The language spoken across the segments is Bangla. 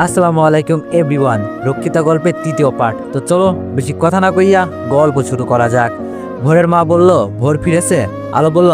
আসসালামু আলাইকুম এভরিওয়ান। রক্ষিতা গল্পের তৃতীয় পার্ট। তো চলো বেশি কথা না কইয়া গল্প শুরু করা যাক। ভোরের মা বলল, ভোর ফিরেছে? আলো বলল,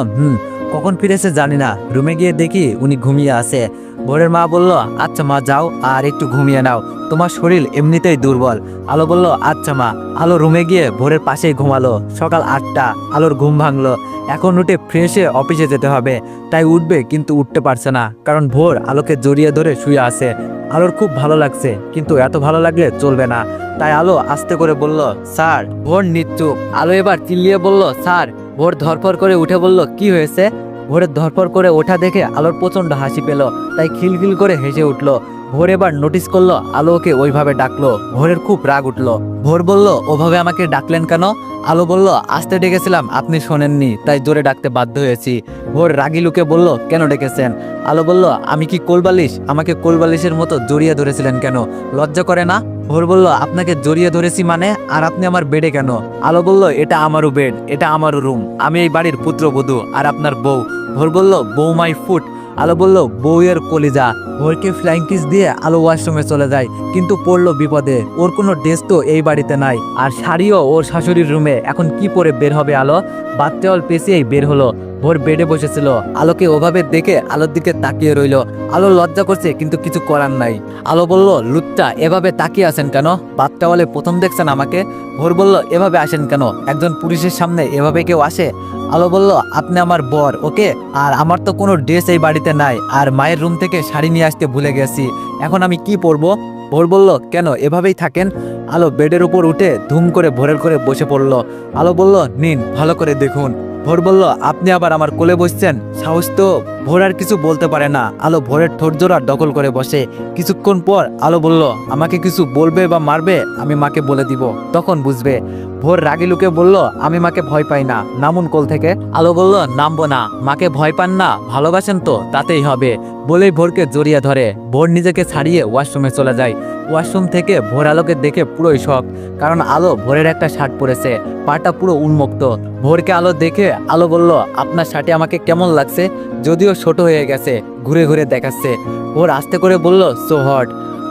কখন ফিরেছে জানি না, রুমে গিয়ে দেখি উনি ঘুমিয়ে আছে। ভোরের মা বলল, আচ্ছা মা যাও আর একটু ঘুমিয়ে নাও, তোমার শরীর এমনিতেই দুর্বল। আলো বলল, আচ্ছা মা। আলো রুমে গিয়ে ভোরের পাশেই ঘুমালো। সকাল 8টা, আলোর ঘুম ভাঙলো। এখন উঠে ফ্রেশ হয়ে অফিসে যেতে হবে। তাই উঠবে কিন্তু উঠতে পারছে না, কারণ ভোর আলোকে জড়িয়ে ধরে শুয়ে আছে। আলোর খুব ভালো লাগছে, কিন্তু এত ভালো লাগলে চলবে না। তাই আলো আস্তে করে বলল, স্যার। ভোর নিশ্চুপ। আলো এবার চিল্লিয়ে বলল, স্যার। ভোর ধরফর করে উঠে বলল, কি হয়েছে? ভোরের ধরফর করে ওঠা দেখে আলোর প্রচন্ড হাসি পেল, তাই খিলখিল করে হেসে উঠল। ভোর এবার নোটিস করলো আলো ওকে ওইভাবে ডাকলো। ভোরের খুব রাগ উঠলো। ভোর বলল, ওভাবে আমাকে ডাকলেন কেন? আলো বলল, আস্তে ডেকেছিলাম, আপনি শোনেননি, তাই জোরে ডাকতে বাধ্য হয়েছি। ভোর রাগি লুকে বলল, কেন ডেকেছেন? আলো বলল, আমি কি কোলবালিশ? আমাকে কোলবালিশের মতো জড়িয়ে ধরেছিলেন কেন? লজ্জা করে না? ভোর বলল, আপনাকে জড়িয়ে ধরেছি মানে? আর আপনি আমার বেডে কেন? আলো বলল, এটা আমারও বেড, এটা আমারও রুম, আমি এই বাড়ির পুত্রবধূ আর আপনার বউ। ভোর বলল, বউ মাই ফুট। আলো বলল, বউয়ের কলিজা। ভোরকে ফ্লাইং কিস দিয়ে আলো ওয়াশরুমে চলে যায়, কিন্তু পড়লো বিপদে। ওর কোনো ড্রেস তো এই বাড়িতে নাই, আর শাড়িও ওর শাশুড়ির রুমে। এখন কি পরে বের হবে আলো? বাচ্চাওয়াল পেঁচিয়েই বের হলো। ভোর বেডে বসেছিল, আলোকে ওভাবে দেখে আলোর দিকে তাকিয়ে রইল। আলো লজ্জা করছে, কিন্তু কিছু করার নাই। আলো বলল, লুচ্চা, এভাবে তাকিয়ে আছেন কেন? বাচ্চাওয়ালে প্রথম দেখছেন আমাকে? ভোর বলল, এভাবে আসেন কেন? একজন পুলিশের সামনে এভাবে কেউ আসে? আলো বলল, আপনি আমার বর, ওকে? আর আমার তো কোনো ড্রেস এই বাড়িতে নাই, আর মায়ের রুম থেকে শাড়ি নিয়ে আসতে ভুলে গেছি। এখন আমি কি পরবো? ভোর বলল, কেন, এভাবেই থাকেন। আলো বেডের উপর উঠে ধুম করে ভোরের করে বসে পড়ল। আলো বলল, নিন, ভালো করে দেখুন। ভোর বলল, আপনি আবার আমার কোলে বসছেন? সাহস তো! ভোর আর কিছু বলতে পারে না। আলো ভোরের ঠোঁট জোড়া দখল করে বসে। কিছুক্ষণ পর আলো বলল, আমাকে কিছু বলবে বা মারবে? আমি মাকে বলে দিব, তখন বুঝবে। ভোর রাগি লুকে বলল, আমি মাকে ভয় পাই না, নামুন কোল থেকে। আলো বলল, নামবো না। মাকে ভয় পান না, ভালোবাসেন তো, তাতেই হবে। বলেই ভোরকে জড়িয়ে ধরে। ভোর নিজেকে ছাড়িয়ে ওয়াশরুমে চলে যায়। ওয়াশরুম থেকে ভোর আলোকে দেখে পুরোই শখ, কারণ আলো ভোরের একটা শার্ট পরেছে, পাটা পুরো উন্মুক্ত। ভোরকে আলো দেখে আলো বলল, আপনার শার্টে আমাকে কেমন লাগছে? যদিও ছোট হয়ে গেছে, ঘুরে ঘুরে দেখাচ্ছে। ভোর আস্তে করে বলল, সো হট।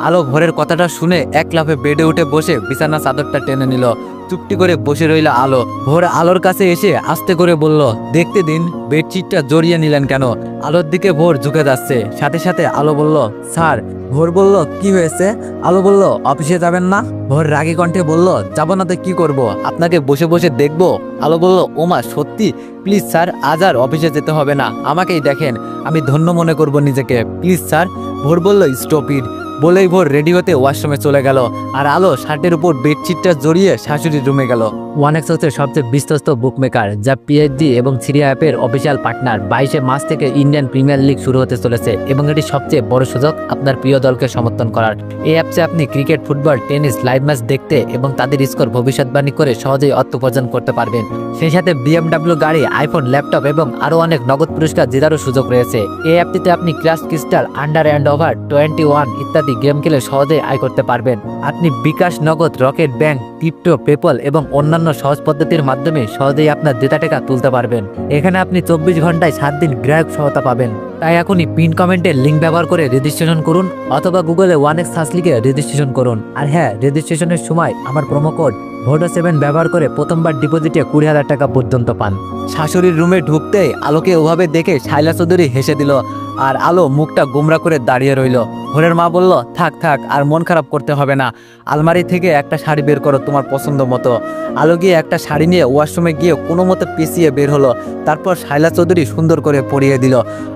আলো ভোরের কথাটা শুনে এক লাফে বেডে উঠে বসে বিছানা চাদরটা টেনে নিল। চুপটি করে বসে রইল আলো। ভোর আলোর কাছে এসে আস্তে করে বলল, দেখতে দিন, বেডশিটটা জড়িয়ে নিলেন কেন? আলোর দিকে ভোর ঝুঁকে যাচ্ছে। সাথে সাথে আলো বলল, স্যার। ভোর বলল, কি হয়েছে? আলো বলল, অফিসে যাবেন না? ভোর রাগী কণ্ঠে বলল, যাব না তো কি করব? আপনাকে বসে বসে দেখবো? আলো বলল, ওমা সত্যি? প্লিজ স্যার, আজ আর অফিসে যেতে হবে না, আমাকেই দেখেন, আমি ধন্য মনে করব নিজেকে, প্লিজ স্যার। ভোর বলল, স্টপ ইট। বলেই ভোর রেডি হতে ওয়াশরুমে চলে গেল, আর আলো শার্টের উপর বেডশিটটা জড়িয়ে শাশুড়ির রুমে গেল। ওয়ানেক্স হচ্ছে সবচেয়ে বিশ্বস্ত বুকমেকার, যা পিএইচডি এবং সিরিয়া অ্যাপের অফিসিয়াল পার্টনার। 22 মার্চ থেকে ইন্ডিয়ান প্রিমিয়ার লিগ শুরু হতে চলেছে, এবং এটি সবচেয়ে বড় সুযোগ আপনার প্রিয় দলকে সমর্থন করার। এই অ্যাপসে আপনি cricket, football, tennis live match দেখতে এবং তাদের স্কোর ভবিষ্যৎবাণী করে সহজেই অর্থ উপার্জন করতে পারবেন। সেই সাথে বিএমডব্লিউ গাড়ি, আইফোন, ল্যাপটপ এবং আরও অনেক নগদ পুরস্কার জেতারও সুযোগ রয়েছে। এই অ্যাপটিতে আপনি crash crystal, under and over 21 ইত্যাদি গেম খেলে সহজেই আয় করতে পারবেন। আপনি বিকাশ, নগদ, রকেট ব্যাংক, ক্রিপ্টো, পেপল এবং অন্যান্য সহজ পদ্ধতির মাধ্যমে সহজেই আপনার জেতা টাকা তুলতে পারবেন। এখানে আপনি 24 ঘন্টায় 7 দিন গ্রাহক সহায়তা পাবেন। তাই এখনই পিন কমেন্টের লিঙ্ক ব্যবহার করে রেজিস্ট্রেশন করুন, অথবা গুগলে ওয়ানেক্স সার্চ লিখে রেজিস্ট্রেশন করুন। আর হ্যাঁ, রেজিস্ট্রেশনের সময় আমার প্রোমো কোড ভোডো7 ব্যবহার করে প্রথমবার ডিপোজিটে 20,000 টাকা পর্যন্ত পান। শাশুড়ির রুমে ঢুকতেই আলোকে ওভাবে দেখে শাইলা চৌধুরী হেসে দিল, আর আলো মুখটা গোমরা করে দাঁড়িয়ে রইল। ভোরের মা বলল, থাক থাক, আর মন খারাপ করতে হবে না, আলমারি থেকে একটা শাড়ি বের করো তোমার পছন্দ মতো। আলো গিয়ে একটা শাড়ি নিয়ে ওয়াশরুমে গিয়ে কোনো মতো পেঁচিয়ে বের হলো। তারপর শাইলা চৌধুরী সুন্দর করে পরিয়ে দিল।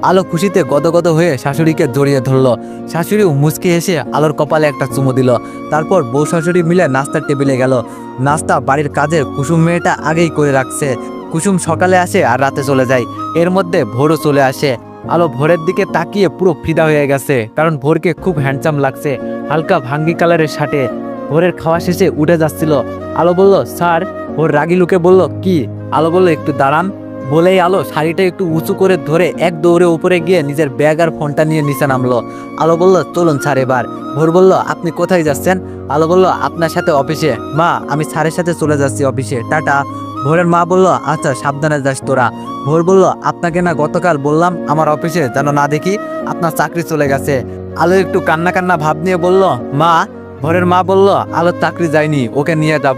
আলো খুশিতে গদগদ হয়ে শাশুড়িকে জড়িয়ে ধরলো। শাশুড়িও মুচকে এসে আলোর কপালে একটা চুমু দিল। তারপর বউ শাশুড়ি মিলে নাস্তার টেবিলে গেল। নাস্তা বাড়ির কাজের কুসুম মেয়েটা আগেই করে রাখছে। কুসুম সকালে আসে আর রাতে চলে যায়, এর মধ্যে ভোরও চলে আসে। আলো ভোরের দিকে তাকিয়ে পুরো ফিদা হয়ে গেছে, কারণ ভোরকে খুব হ্যান্ডসাম লাগছে হালকা ভাঙ্গি কালারের শার্টে। ভোরের খাওয়া শেষে উঠে যাচ্ছিল। আলো বলল, স্যার। ভোর রাগি লুকে বলল, কি? আলো বলল, একটু দাঁড়ান। বলেই আলো শাড়িটা একটু উঁচু করে ধরে এক দৌড়ে উপরে গিয়ে নিজের ব্যাগ আর ফোনটা নিয়ে নিচে নামলো। আলো বলল, চলুন স্যার এবার। ভোর বলল, আপনি কোথায় যাচ্ছেন? আলো বলল, আপনার সাথে অফিসে। মা, আমি স্যারের সাথে চলে যাচ্ছি অফিসে, টাটা। ভোরের মা বলল, আচ্ছা, সাবধানে যাস তোরা। ভোর বলল, আপনাকে না গতকাল বললাম আমার অফিসে যেন না দেখি, আপনার চাকরি চলে গেছে। আলো একটু কান্না কান্না ভাব নিয়ে বলল, মা। ভোরের মা বলল, আলোর চাকরি যায়নি, ওকে নিয়ে যা।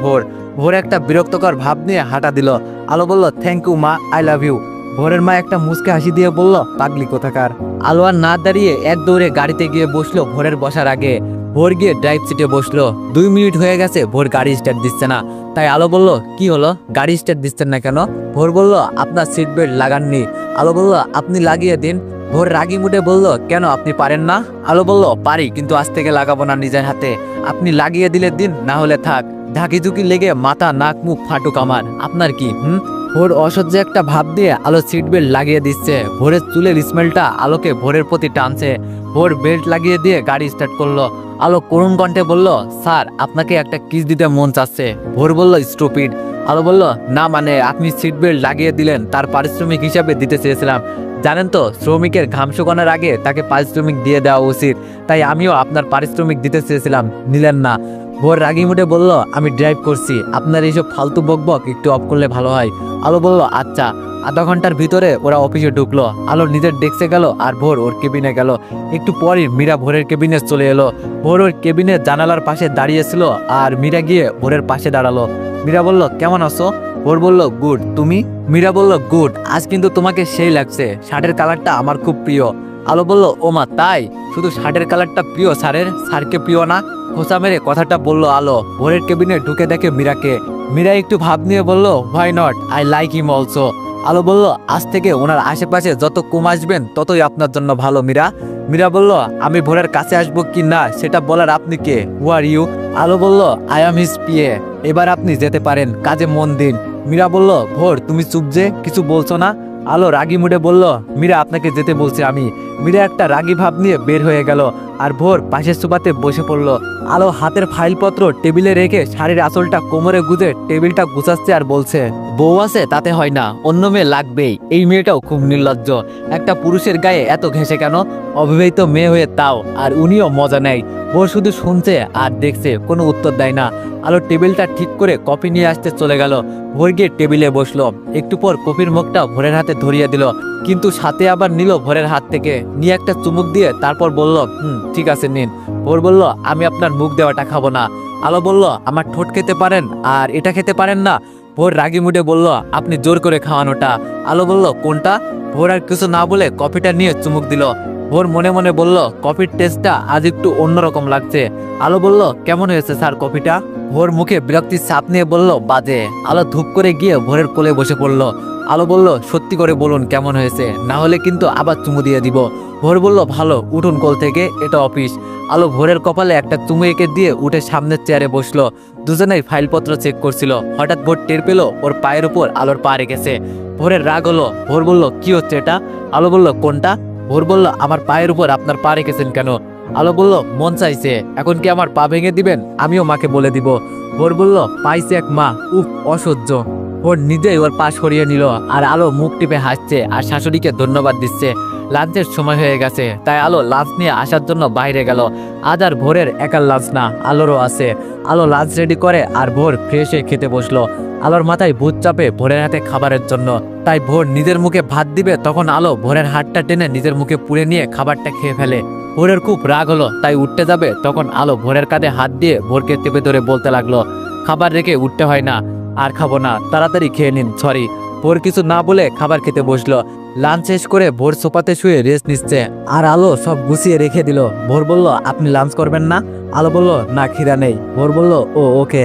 ভোর একটা বিরক্তকর ভাব নিয়ে হাঁটা দিল। আলো বলল, থ্যাংক ইউ মা, আই লাভ ইউ। ভোরের মা একটা মুচকে হাসি দিয়ে বলল, পাগলি কোথাকার। আলো আর না দাঁড়িয়ে এক দৌড়ে গাড়িতে গিয়ে বসলো ভোরের বসার আগে। ভোর গিয়ে ড্রাইভ সিটে বসলো। 2 মিনিট হয়ে গেছে, ভোর গাড়ি স্টার্ট দিচ্ছে না। তাই আলো বলল, কি হলো, গাড়ি স্টার্ট দিচ্ছেন না কেন? ভোর বলল, আপনার সিট বেল্ট লাগাননি। আলো বলল, আপনি লাগিয়ে দিন। ভোর রাগি মুডে বলল, কেন, আপনি পারেন না? আলো বলল, পারি, কিন্তু আজ থেকে লাগাবো না নিজের হাতে। আপনি লাগিয়ে দিলে দিন, না হলে থাক। ঝাঁকিঝুঁকি লেগে মাথা নাক মুখ ফাটুক আমার, আপনার কি? ভোর অসহ্য একটা ভাব দিয়ে আলো সিট বেল্ট লাগিয়ে দিচ্ছে। ভোরের চুলের স্মেলটা আলোকে ভোরের প্রতি টানছে। ভোর বেল্ট লাগিয়ে দিয়ে গাড়ি স্টার্ট করলো। আলো করুণ কণ্ঠে বলল, স্যার, আপনাকে একটা কিস দিতে মন চাচ্ছে। ভোর বলল, স্টুপিড। আলো বলল, না মানে আপনি সিট বেল্ট লাগিয়ে দিলেন, তার পারিশ্রমিক হিসাবে দিতে চেয়েছিলাম। জানেন তো, শ্রমিকের ঘাম শুকানোর আগে তাকে পারিশ্রমিক দিয়ে দেওয়া উচিত। তাই আমিও আপনার পারিশ্রমিক দিতে চেয়েছিলাম, নিলেন না। ভোর রাগি মুডে বলল, আমি ড্রাইভ করছি, আপনার এইসব ফালতু বকবক একটু অফ করলে ভালো হয়। আলো বলল, আচ্ছা। আধা ঘন্টার ভিতরে ওরা অফিসে ঢুকলো। আলো নিজের ডেস্কে গেল আর ভোর ওর কেবিনে গেল। একটু পরই মীরা ভোরের কেবিনে চলে এলো। ভোর ওর কেবিনের জানালার পাশে দাঁড়িয়েছিল আর মীরা গিয়ে ভোরের পাশে দাঁড়ালো। মীরা বলল, কেমন আছো? ভোর বলল, গুড। তুমি? মীরা বলল, গুড। আজ কিন্তু তোমাকে সেই লাগছে, শার্টের কালারটা আমার খুব প্রিয়। আলো বলল, ও মা, তাই? শুধু শার্টের কালারটা প্রিয় স্যারের, স্যারকে প্রিয় না? খোঁচা মেরে কথাটা বলল আলো। ভোরের কেবিনে ঢুকে দেখে মীরাকে। মীরা একটু ভাব নিয়ে বলল, why not, I like him also. আলো বলল, আজ থেকে ওনার আশেপাশে যত কম আসবেন ততই আপনার জন্য ভালো মীরা। মীরা বলল, আমি ভোরের কাছে আসবো কি না সেটা বলার আপনি কে? হু আর ইউ? আলো বলল, আই এম হিজ পিএ। এবার আপনি যেতে পারেন, কাজে মন দিন। মীরা বলল, ভোর, তুমি চুপ যে, কিছু বলছো না? আলো রাগি মুডে বলল, মীরা, আপনাকে যেতে বলছি আমি। মীরা একটা রাগি ভাব নিয়ে বের হয়ে গেল আর ভোর পাশের সোফাতে বসে পড়ল। আলো হাতের ফাইলপত্র টেবিলে রেখে শাড়ির আঁচলটা কোমরে গুঁজে টেবিলটা গুছাচ্ছে আর বলছে, বউ আছে তাতে হয় না, অন্য মেয়ে লাগবেই। এই মেয়েটাও খুব নির্লজ্জ, একটা পুরুষের গায়ে এত ঘেঁষে কেন? অবিবাহিত মেয়ে হয়ে তাও, আর উনিও মজা নেয়। ভোর শুধু শুনছে আর দেখছে, কোনো উত্তর দেয় না। আলো টেবিলটা ঠিক করে কফি নিয়ে আসতে চলে গেল। ভোর গিয়ে টেবিলে বসলো। একটু পর কফির মগটা ভোরের হাতে ধরিয়ে দিল, কিন্তু সাথে আবার নিল ভোরের হাত থেকে, নিয়ে একটা চুমুক দিয়ে তারপর বলল, ঠিক আছে নিন। ভোর বলল, আমি আপনার মুখ দেওয়াটা খাবো না। আলো বলল, আমার ঠোঁট খেতে পারেন আর এটা খেতে পারেন না? ভোর রাগি মুডে বলল, আপনি জোর করে খাওয়ানোটা। আলো বলল, কোনটা? ভোর আর কিছু না বলে কফিটা নিয়ে চুমুক দিল। ভোর মনে মনে বলল, কফির টেস্টটা আজ একটু অন্যরকম লাগছে। আলো বলল, কেমন হয়েছে স্যার কফিটা? ভোর মুখে বিরক্তির ছাপ নিয়ে বলল, বাজে। আলো ধূপ করে গিয়ে ভোরের কোলে বসে পড়ল। আলো বলল, সত্যি করে বলুন কেমন হয়েছে, না হলে কিন্তু আবার চুমু দিয়ে দিব। ভোর বলল, ভালো, উঠুন কোল থেকে, এটা অফিস। আলো ভোরের কপালে একটা চুমু এঁকে দিয়ে উঠে সামনের চেয়ারে বসলো। দুজনেই ফাইলপত্র চেক করছিল। হঠাৎ ভোর টের পেল ওর পায়ের উপর আলোর পা রেখেছে। ভোরের রাগ হলো। ভোর বলল, কি হচ্ছে এটা? আলো বলল, কোনটা? ভোর বলল, আমার পায়ের উপর আপনার পা রেখেছেন কেন? আলো বলল, মন চাইছে। এখন কি আমার পা ভেঙে দিবেন? আমিও মাকে বলে দিব। ভোর বলল, পাইছে এক মা, উফ, অসহ্য। ভোর নিজেই ওর পা সরিয়ে নিল আর আলো মুখ টিপে হাসছে আর শাশুড়িকে ধন্যবাদ দিচ্ছে। লাঞ্চের সময় হয়ে গেছে, তাই আলো লাঞ্চ নিয়ে আসার জন্য বাইরে গেল। আজ আর ভোরের একার লাঞ্চ না, আলোরও আছে। আলো লাঞ্চ রেডি করে আর ভোর ফ্রেশ হয়ে খেতে বসলো। আলোর মাথায় ভূত চাপে ভোরের হাতে খাবারের জন্য। তাই ভোর নিজের মুখে ভাত দিবে, তখন আলো ভোরের হাতটা টেনে নিজের মুখে পুড়ে নিয়ে খাবারটা খেয়ে ফেলে। ভোরের খুব রাগ হলো, তাই উঠতে যাবে, তখন আলো ভোরের কাঁধে হাত দিয়ে ভোরকে চেপে ধরে বলতে লাগলো, খাবার রেখে উঠতে হয় না, আর খাবো না, তাড়াতাড়ি খেয়ে নিন, সরি। ভোর কিছু না বলে খাবার খেতে বসলো। লাঞ্চ শেষ করে ভোর সোফাতে শুয়ে রেস্ট নিচ্ছে আর আলো সব গুছিয়ে রেখে দিল। ভোর বলল, আপনি লাঞ্চ করবেন না? আলো বলল, না, খিদা নেই। ভোর বলল, ও ওকে।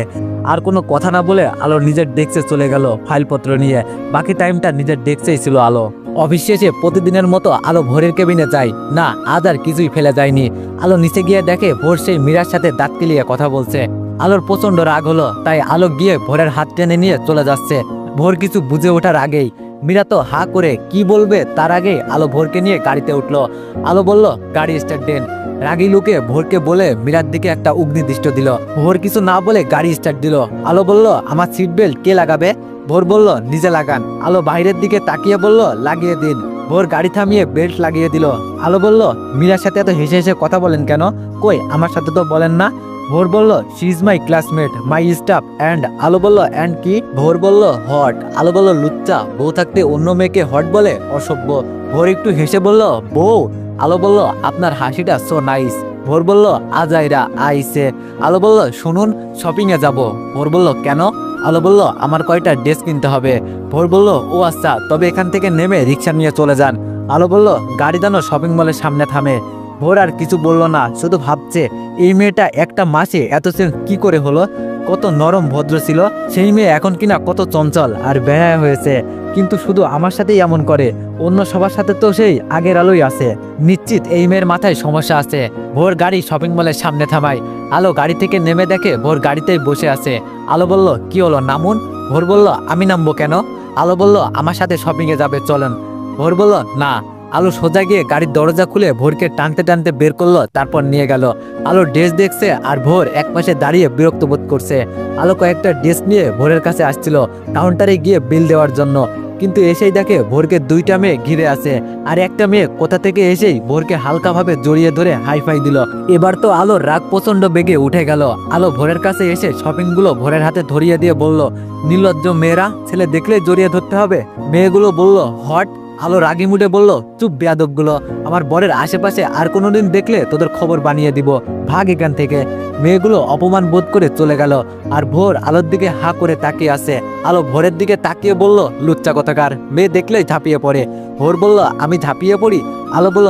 আর কোনো কথা না বলে আলো নিজের ডেস্কে চলে গেল ফাইলপত্র নিয়ে। বাকি টাইমটা নিজের ডেস্কেই ছিল আলো। অফিস শেষে প্রতিদিনের মতো আলো ভোরের কেবিনে যায় না, আজ আর কিছুই ফেলে যায়নি। আলো নিচে গিয়ে দেখে ভোর সেই মীরার সাথে দাঁত কিলিয়ে কথা বলছে। আলোর প্রচন্ড রাগ হলো, তাই আলো গিয়ে ভোরের হাত টেনে নিয়ে চলে যাচ্ছে। ভোর কিছু বুঝে ওঠার আগেই মীরা তো হা করে কি বলবে তার আগেই আলো ভোরকে নিয়ে গাড়িতে উঠলো। আলো বলল, গাড়ি স্টার্ট দেন। রাগী লুকে ভোরকে বলে মীরার দিকে একটা অগ্নিদৃষ্ট দিল। ভোর কিছু না বলে গাড়ি স্টার্ট দিল। আলো বলল, আমার সিট বেল্ট কে লাগাবে? ভোর বলল, নিজে লাগান। আলো বাইরের দিকে তাকিয়ে বলল, লাগিয়ে দিন। ভোর গাড়ি থামিয়ে বেল্ট লাগিয়ে দিল। আলো বলল, মীরার সাথে এত হেসে হেসে কথা বলেন কেন? কই, আমার সাথে তো বলেন না। ভোর বলল, she is my classmate, my staff and. আলো বলল, অ্যান্ড কি? ভোর বলল, হট। আলো বলল, লুচ্চা, বউ থাকতে অন্য মেয়েকে হট বলে, অসভ্য। ভোর একটু হেসে বলল, বউ? আলো বলল, আপনার হাসিটা সো নাইস। ভোর বলল, আজাইরা আইসে। আলো বলল, শুনুন, শপিংয়ে যাব। ভোর বলল, কেন? আলো বলল, আমার কয়টা ড্রেস কিনতে হবে। ভোর বলল, ও আচ্ছা, তবে এখান থেকে নেমে রিক্সা নিয়ে চলে যান। আলো বলল, গাড়ি যেন শপিং মলের সামনে থামে। ভোর আর কিছু বলল না, শুধু ভাবছে এই মেয়েটা একটা মাসে এত চেঞ্জ কি করে হলো। কত নরম ভদ্র ছিল সেই মেয়ে, এখন কিনা কত চঞ্চল আর বেহায়া হয়েছে। কিন্তু শুধু আমার সাথেই এমন করে, অন্য সবার সাথে তো সেই আগের আলোই আছে। নিশ্চিত এই মেয়ের মাথায় সমস্যা আছে। ভোর গাড়ি শপিং মলের সামনে থামায়। আলো গাড়ি থেকে নেমে দেখে ভোর গাড়িতেই বসে আছে। আলো বলল, কি হলো, নামুন। ভোর বলল, আমি নামবো কেন? আলো বলল, আমার সাথে শপিংয়ে যাবে, চলেন। ভোর বলল, না। আলো সোজা গিয়ে গাড়ির দরজা খুলে ভোরকে টানতে টানতে বের করলো, তারপর নিয়ে গেল। আলো ড্রেস দেখছে আর ভোর একপাশে দাঁড়িয়ে বিরক্ত বোধ করছে। আলো কয়েকটা ড্রেস নিয়ে ভোরের কাছে আসছিল কাউন্টারে গিয়ে বিল দেওয়ার জন্য, কিন্তু এসেই দেখে ভোরকে দুইটা মেয়ে ঘিরে আছে। আর একটা মেয়ে কোথা থেকে এসেই ভোরকে হালকাভাবে জড়িয়ে ধরে হাইফাই দিল। এবার তো আলোর রাগ প্রচন্ড বেগে উঠে গেল। আলো ভোরের কাছে এসে শপিংগুলো ভোরের হাতে ধরিয়ে দিয়ে বলল, নির্লজ্জ মেয়েরা, ছেলে দেখলে জড়িয়ে ধরতে হবে? মেয়েগুলো বলল, হট। আলো রাগি মুডে বলল, চুপ বেয়াদবগুলো, আমার বরের আশেপাশে আর কোনোদিন দেখলে তোদের খবর বানিয়ে দিব, ভাগ এখান থেকে। মেয়েগুলো অপমান বোধ করে চলে গেল। আর ভোর আলোর দিকে হা করে তাকিয়ে আছে। আলো ভোরের দিকে তাকিয়ে বলল, লুচ্চা কথাকার, মেয়ে দেখলেই ঝাঁপিয়ে পড়ে। ভোর বলল, আমি ঝাঁপিয়ে পড়ি? আলো বলল,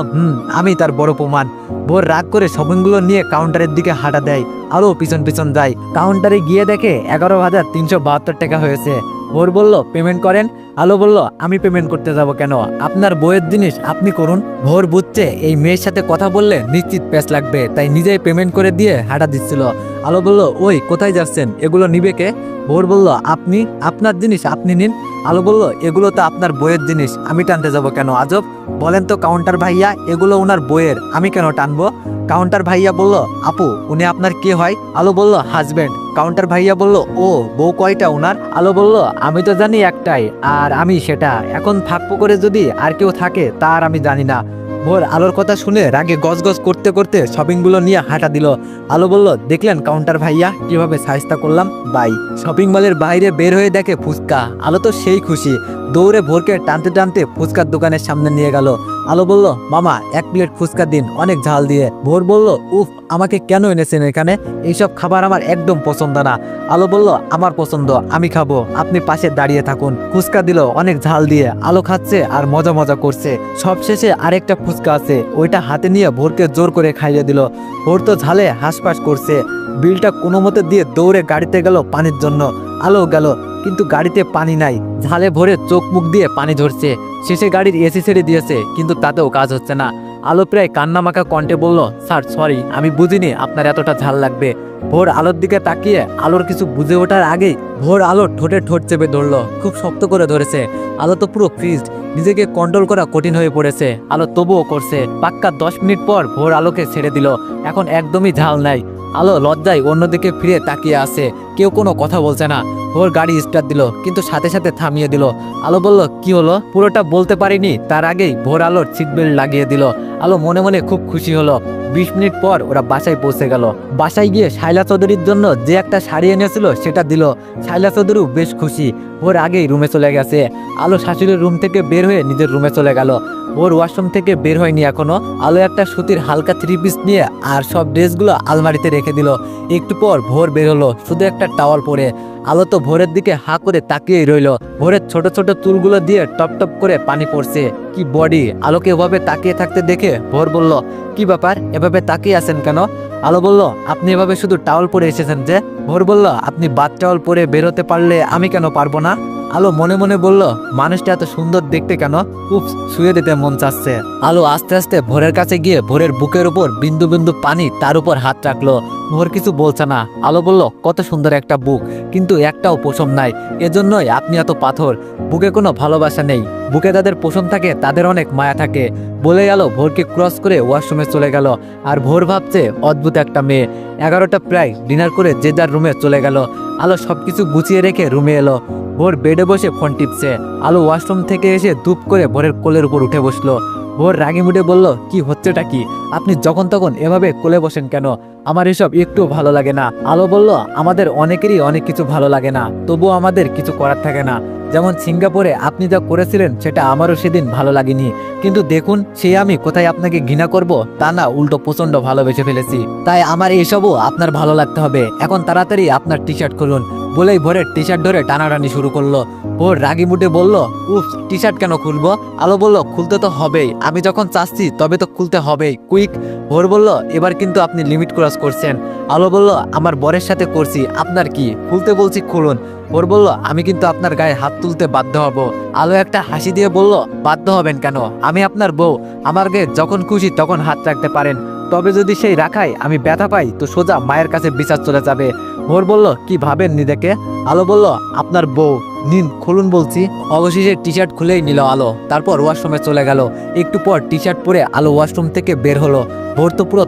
আমি তার বড় প্রমাণ। ভোর রাগ করে শপিংগুলো নিয়ে কাউন্টারের দিকে হাঁটা দেয়। আলো পিছন পিছন যায়। কাউন্টারে গিয়ে দেখে 11,372 টাকা হয়েছে। ভোর বলল, পেমেন্ট করেন। আলো বলল, আমি পেমেন্ট করতে যাব কেন? আপনার বইয়ের জিনিস আপনি করুন। ভোর বুঝছে এই মেয়ের সাথে কথা বললে নিশ্চিত প্যাচ লাগবে, তাই নিজেই পেমেন্ট করে দিয়ে হাঁটা দিচ্ছিল। আলো বলল, ওই কোথায় যাচ্ছেন? এগুলো নিবে কে? ভোর বলল, আপনি, আপনার জিনিস আপনি নিন। আলো বলল, এগুলো তো আপনার বইয়ের জিনিস, আমি টানতে যাব কেন? আজব, বলেন তো কাউন্টার ভাইয়া, এগুলো ওনার বইয়ের, আমি কেন টানবো? কাউন্টার ভাইয়া বলল, আপু, উনি আপনার কে হয়? আলো বলল, হাজবেন্ড। কাউন্টার ভাইয়া বলল, ও, বউ কয়টা উনার? আলো বলল, আমি তো জানি একটাই, আর আমি সেটা। এখন থাকবো করে যদি আর কেউ থাকে তার আমি জানি না। ভোর আলোর কথা শুনে রাগে গজগজ করতে করতে শপিংগুলো নিয়ে হাঁটা দিল। আলো বলল, দেখলেন কাউন্টার ভাইয়া কিভাবে সাহায্য করলাম? বাই। শপিং মলের বাইরে বের হয়ে দেখে ফুচকা। আলো তো সেই খুশি, দৌড়ে ভোরকে টানতে টানতে ফুচকার দোকানের সামনে নিয়ে গেল। আলো বলল, মামা 1 প্লেট ফুচকা দিন, অনেক ঝাল দিয়ে। ভোর বলল, উফ, আমাকে কেন এনেছেন এখানে? এইসব খাবার আমার একদম পছন্দ না। আলো বলল, আমার পছন্দ, আমি খাবো, আপনি পাশে দাঁড়িয়ে থাকুন। ফুচকা দিল অনেক ঝাল দিয়ে। আলো খাচ্ছে আর মজা মজা করছে। সবশেষে আরেকটা ফুচকা আছে, ওইটা হাতে নিয়ে ভোরকে জোর করে খাইয়ে দিল। ভোর তো ঝালে হাঁসফাঁস করছে। বিলটা কোনো মতে দিয়ে দৌড়ে গাড়িতে গেল পানির জন্য। আলো গেল, কিন্তু গাড়িতে পানি নাই। ঝালে ভরে চোখ মুখ দিয়ে পানি ঝরছে। শেষে গাড়ির এসি ছেড়ে দিয়েছে, কিন্তু তাতেও কাজ হচ্ছে না। আলো প্রায় কান্নামাখা কণ্ঠে বলল, স্যার সরি, আমি বুঝিনি আপনার এতটা ঝাল লাগবে। ভোর আলোর দিকে তাকিয়ে আলোর কিছু বুঝে ওঠার আগেই ভোর আলোর ঠোঁটে ঠোঁট চেপে ধরলো, খুব শক্ত করে ধরেছে। আলো তো পুরো ফ্রিজড, নিজেকে কন্ট্রোল করা কঠিন হয়ে পড়েছে। আলো তবুও করছে। পাক্কা 10 মিনিট পর ভোর আলোকে ছেড়ে দিল। এখন একদমই ঝাল নাই। আলো লজ্জায় অন্যদিকে ফিরে তাকিয়ে আছে, কেউ কোনো কথা বলছে না। ভোর গাড়ি স্টার্ট দিল, কিন্তু সাথে সাথে থামিয়ে দিল। আলো বলল, কি হলো? পুরোটা বলতে পারিনি, তার আগেই ভোর আলোর সিট বেল্ট লাগিয়ে দিল। আলো মনে মনে খুব খুশি হলো। 20 মিনিট পর ওরা বাসায় পৌঁছে গেল। বাসায় গিয়ে শাইলা চৌধুরীর জন্য যে একটা শাড়ি এনেছিল সেটা দিল। শাইলা চৌধুরীও বেশ খুশি। ভোর আগেই রুমে চলে গেছে। আলো শাশুড়ির রুম থেকে বের হয়ে নিজের রুমে চলে গেল। ভোর ওয়াশরুম থেকে বের হয়নি এখনো। আলো একটা সুতির হালকা 3 পিস নিয়ে আর সব ড্রেসগুলো আলমারিতে রেখে দিল। একটু পর ভোর বের হলো, শুধু একটা টাওয়াল পরে। আলো তো ভোরের দিকে হা করে তাকিয়েই রইল। ভোরের ছোট ছোট চুলগুলো দিয়ে টপ টপ করে পানি পড়ছে। কি বডি! আলোকে এভাবে তাকিয়ে থাকতে দেখে ভোর বলল, কি ব্যাপার, এভাবে তাকিয়ে আছেন কেন? আলো বলল, আপনি এভাবে শুধু টাওয়াল পরে এসেছেন যে? ভোর বলল, আপনি বাদ টাওয়াল পরে বেরোতে পারলে আমি কেন পারবো না? আলো মনে মনে বলল, মানুষটা এত সুন্দর দেখতে কেন? উফ, শুয়ে দিতে মন চাচ্ছে। আলো আস্তে আস্তে ভোরের কাছে গিয়ে ভোরের বুকের উপর বিন্দু বিন্দু পানি তার উপর হাত রাখলো। ভোর কিছু বলছে না। আলো বলল, কত সুন্দর একটা বুক, কিন্তু একটাও পশম নাই, এজন্যই আপনি এত পাথর। বুকে কোনো ভালোবাসা নেই। বুকে তাদের পশম থাকে, তাদের অনেক মায়া থাকে। বলে গেল ভোরকে ক্রস করে ওয়াশরুমে চলে গেল। আর ভোর ভাবছে, অদ্ভুত একটা মেয়ে। 11টা প্রায়, ডিনার করে যে যার রুমে চলে গেল। আলো সবকিছু গুছিয়ে রেখে রুমে এলো। ভোর বেডে বসে ফোন টিপছে। আলো ওয়াশরুম থেকে এসে ধূপ করে ভোরের কোলের উপর উঠে বসলো। ভোর রাগি মুডে বলল, কি হচ্ছেটা কি? আপনি যখন তখন এভাবে কোলে বসেন কেন? আমার এসব একটু ভালো লাগে না। আলো বলল, আমাদের অনেকেরই অনেক কিছু ভালো লাগে না, তবুও আমাদের কিছু করার থাকে না। যেমন সিঙ্গাপুরে আপনি যা করেছিলেন সেটা আমারও সেদিন ভালো লাগেনি, কিন্তু দেখুন সে আমি কোথায় আপনাকে ঘৃণা করব তা না, উল্টো প্রচন্ড ভালোবেসে ফেলেছি। তাই আমার এইসবও আপনার ভালো লাগতে হবে। এখন তাড়াতাড়ি আপনার টি শার্ট খুলুন। বলেই ভোরের টি শার্ট ধরে টানাটানি শুরু করলো। ভোর রাগি মুডে বলল, উফ, টি শার্ট কেন খুলবো? আলো বলল, খুলতে তো হবেই, আমি যখন চাচ্ছি তবে তো খুলতে হবেই, কুইক। ভোর বলল, এবার কিন্তু আপনি লিমিট ক্রস করছেন। আলো বলল, আমার বরের সাথে করছি, আপনার কি? খুলতে বলছি খুলুন। ভোর বলল, আমি কিন্তু আপনার গায়ে হাত তুলতে বাধ্য হব। আলো একটা হাসি দিয়ে বলল, বাধ্য হবেন কেন? আমি আপনার বউ, আমার গায়ে যখন খুশি তখন হাত রাখতে পারেন। তবে যদি সেই রাখায় আমি ব্যথা পাই তো সোজা মায়ের কাছে বিচার চলে যাবে। ভোর বলল, কি ভাবেন নিজেকে? আলো বলল, আপনার বউ, নিন খুলুন বলছি। অবশেষে টি শার্ট খুলেই নিল আলো, তারপর ওয়াশরুমে চলে গেল। একটু পর টি শার্ট পরে আলো ওয়াশরুম থেকে বের হলো। ভোর তো পুরো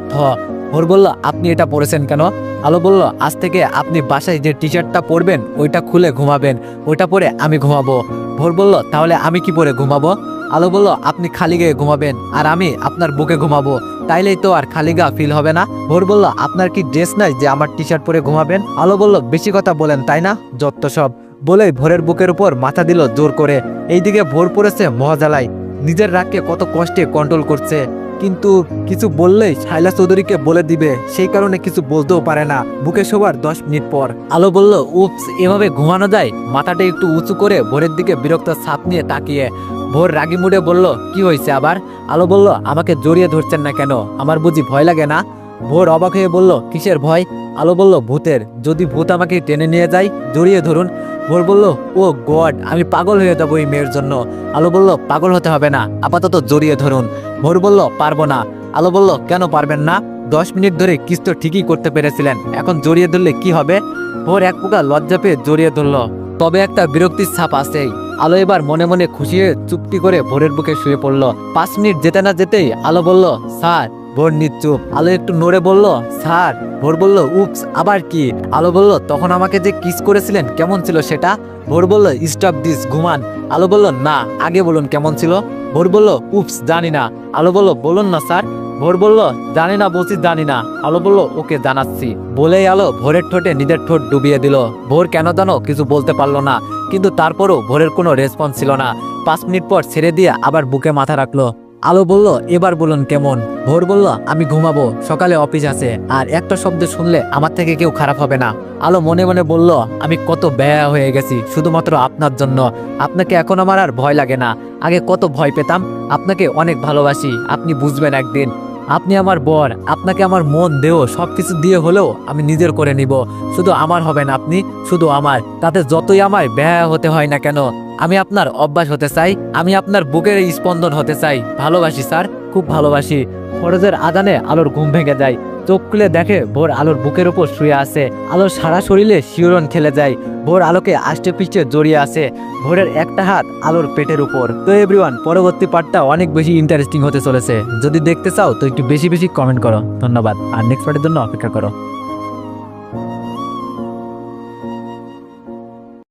ভোর বলল, আপনি এটা পরেছেন কেন? আলো বলল, আজ থেকে আপনি বাসায় যে টি শার্টটা পরবেন ওইটা খুলে ঘুমাবেন, ওইটা পরে আমি ঘুমাবো। ভোর বলল, তাহলে আমি কি পরে ঘুমাবো? আলো বলল, আপনি খালি গায়ে ঘুমাবেন আর আমি আপনার বুকে ঘুমাবো, তাইলেই তো আর খালি গা ফিল হবে না। ভোর বলল, আপনার কি ড্রেস নাই যে আমার টি শার্ট পরে ঘুমাবেন? আলো বলল, বেশি কথা বলেন তাই না, যত সব। বলেই ভোরের বুকের উপর মাথা দিল জোর করে। এইদিকে ভোর পড়েছে মহাজালায়, নিজের রাগকে কত কষ্টে কন্ট্রোল করছে, কিন্তু কিছু বললেই শাইলা চৌধুরীকে বলে দিবে, সেই কারণে কিছু বলতেও পারে না। বুকে শোবার 10 মিনিট পর আলো বলল, উপস, এভাবে ঘুমানো যায়? মাথাটা একটু উঁচু করে ভোরের দিকে বিরক্ত ছাপ নিয়ে তাকিয়ে ভোর রাগি মুডে বলল, কি হয়েছে আবার? আলো বলল, আমাকে জড়িয়ে ধরছেন না কেন? আমার বুঝি ভয় লাগে না? ভোর অবাক হয়ে বলল, কিসের ভয়? আলো বলল, ভূতের। যদি ভূত আমাকে টেনে নিয়ে যায়, জড়িয়ে ধরুন। ভোর বলল, ও গড, আমি পাগল হয়ে যাবো এই মেয়ের জন্য। আলো বলল, পাগল হতে হবে না, আপাতত জড়িয়ে ধরুন। ভোর বলল, পারবো না। আলো বলল, কেন পারবেন না? 10 মিনিট ধরে কিস তো ঠিকই করতে পেরেছিলেন, এখন জড়িয়ে ধরলে কি হবে? ভোর এক প্রকার লজ্জা পেয়ে জড়িয়ে ধরল, তবে একটা বিরক্তির ছাপ আছেই। আলো এবার মনে মনে খুশি হয়ে চুপটি করে ভোরের বুকে শুয়ে পড়ল। 5 মিনিট যেতে না যেতেই আলো বলল, স্যার। ভোর নিশ্চুপ। আলো একটু নড়ে বলল, স্যার। ভোর বলল, উপস, আবার কি? আলো বলল, তখন আমাকে যে কিস করেছিলেন কেমন ছিল সেটা? ভোর বলল, স্টপ দিস, ঘুমান। আলো বলল, না, আগে বলুন কেমন ছিল। ভোর বলল, উপস, জানি না। আলো বলল, বলুন না স্যার। ভোর বলল, জানি না বলছি, জানি না। আলো বলল, ওকে, জানাচ্ছি। বলেই আলো ভোরের ঠোঁটে নিজের ঠোঁট ডুবিয়ে দিল। ভোর কেন জানো কিছু বলতে পারলো না, কিন্তু তারপরও ভোরের কোনো রেসপন্স ছিল না। 5 মিনিট পর ছেড়ে দিয়ে আবার বুকে মাথা রাখলো। আলো বলল, এবার বলুন কেমন? ভোর বলল, আমি ঘুমাবো, সকালে অফিস আছে, আর একটা শব্দ শুনলে আমার থেকে কেউ খারাপ হবে না। আলো মনে মনে বলল, আমি কত ব্যয়া হয়ে গেছি শুধুমাত্র আপনার জন্য। আপনাকে এখন আমার আর ভয় লাগে না, আগে কত ভয় পেতাম। আপনাকে অনেক ভালোবাসি, আপনি বুঝবেন একদিন। আপনি আমার বর, আপনাকে আমার মন দেহ সবকিছু দিয়ে হলেও আমি নিজের করে নিব। শুধু আমার হবেন আপনি, শুধু আমার। তাতে যতই আমায় ব্যয়া হতে হয় না কেন, আমি আপনার অভ্যাস হতে চাই, আমি আপনার বুকের স্পন্দন হতে চাই। ভালোবাসি স্যার, খুব ভালোবাসি। ফরজের আজানে আলোর ঘুম ভেঙে যায়। চোখ খুলে দেখে ভোর আলোর বুকের উপর শুয়ে আছে। আলোর সারা শরীরে শিহরণ খেলে যায়। ভোর আলোকে আষ্টে পিষ্টে জড়িয়ে আছে, ভোরের একটা হাত আলোর পেটের উপর। তো এভরিওয়ান, পরবর্তী পার্টটা অনেক বেশি ইন্টারেস্টিং হতে চলেছে। যদি দেখতে চাও তো একটু বেশি বেশি কমেন্ট করো। ধন্যবাদ, আর নেক্সট পার্টের জন্য অপেক্ষা করো।